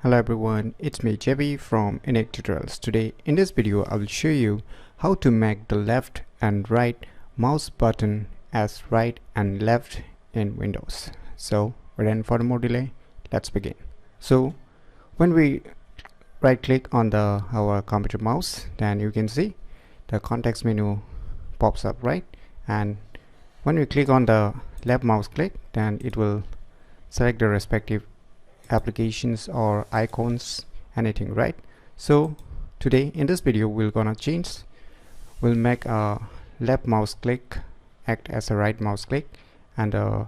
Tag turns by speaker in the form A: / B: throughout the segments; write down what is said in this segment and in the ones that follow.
A: Hello everyone, it's me JB from UniqueTutorials. Today in this video I will show you how to make the left and right mouse button as right and left in Windows. So without further more delay, let's begin. So when we right click on our computer mouse, then you can see the context menu pops up, right? And when we click on the left mouse click, then it will select the respective applications or icons, anything, right? So today in this video we'll make a left mouse click act as a right mouse click and a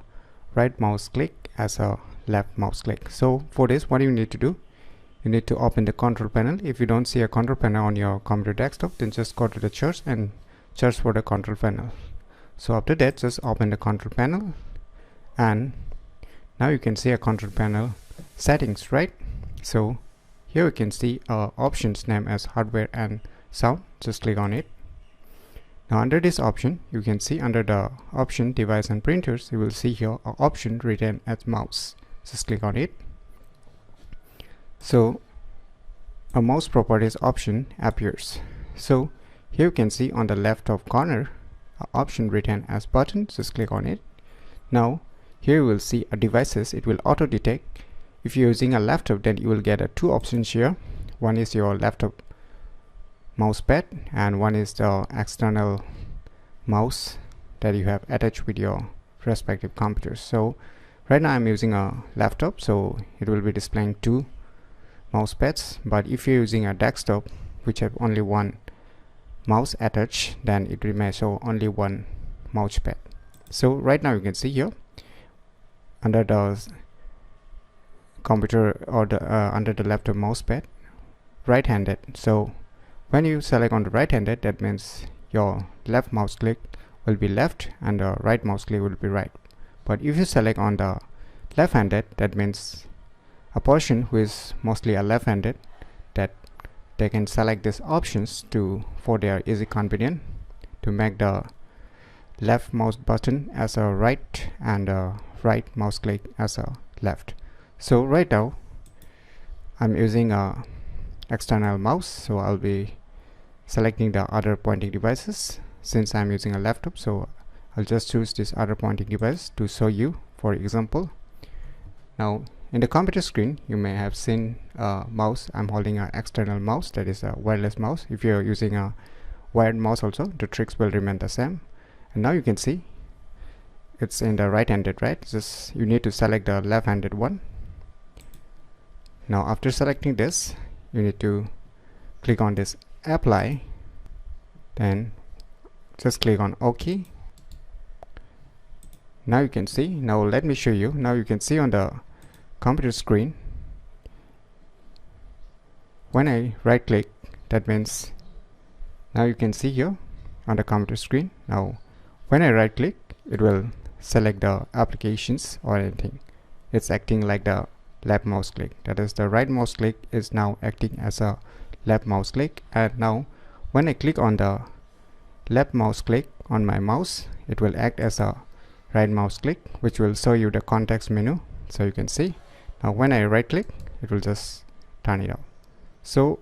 A: right mouse click as a left mouse click. So for this, what you need to do, you need to open the control panel. If you don't see a control panel on your computer desktop, then just go to the search and search for the control panel. So after that, just open the control panel, and now you can see a control panel settings, right? So here you can see options named as hardware and sound. Just click on it. Now under this option, you can see under the option device and printers, you will see here an option written as mouse. Just click on it. So a mouse properties option appears. So here you can see on the left top corner an option written as button. Just click on it. Now here you will see a devices. It will auto detect. If you're using a laptop, then you will get two options here. One is your laptop mouse pad and one is the external mouse that you have attached with your respective computers. So right now I'm using a laptop, so it will be displaying two mouse pads. But if you're using a desktop which have only one mouse attached, then it will show only one mouse pad. So right now you can see here under the computer or under the laptop mouse pad, right-handed. So when you select on the right-handed, that means your left mouse click will be left and the right mouse click will be right. But if you select on the left-handed, that means a person who is mostly a left-handed, that they can select these options for their easy convenience to make the left mouse button as a right and right mouse click as a left. So right now I'm using a external mouse, so I'll be selecting the other pointing devices. Since I'm using a laptop, so I'll just choose this other pointing device to show you for example. Now in the computer screen you may have seen a mouse. I'm holding an external mouse, that is a wireless mouse. If you're using a wired mouse also, the tricks will remain the same. And now you can see it's in the right-handed, right? Just you need to select the left-handed one. Now after selecting this, you need to click on this apply, then just click on OK. Now you can see, now let me show you. Now you can see on the computer screen, when I right click, that means now you can see here on the computer screen. Now when I right click, it will select the applications or anything. It's acting like the left mouse click, that is the right mouse click is now acting as a left mouse click. And now when I click on the left mouse click on my mouse, it will act as a right mouse click, which will show you the context menu. So you can see now when I right click, it will just turn it off. So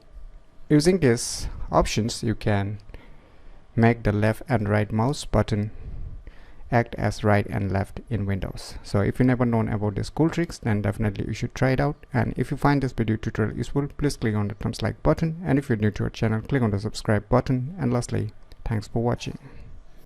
A: using these options, you can make the left and right mouse button act as right and left in Windows. So if you never known about these cool tricks, then definitely you should try it out. And if you find this video tutorial useful, please click on the thumbs like button, and if you're new to our channel, click on the subscribe button. And lastly, thanks for watching.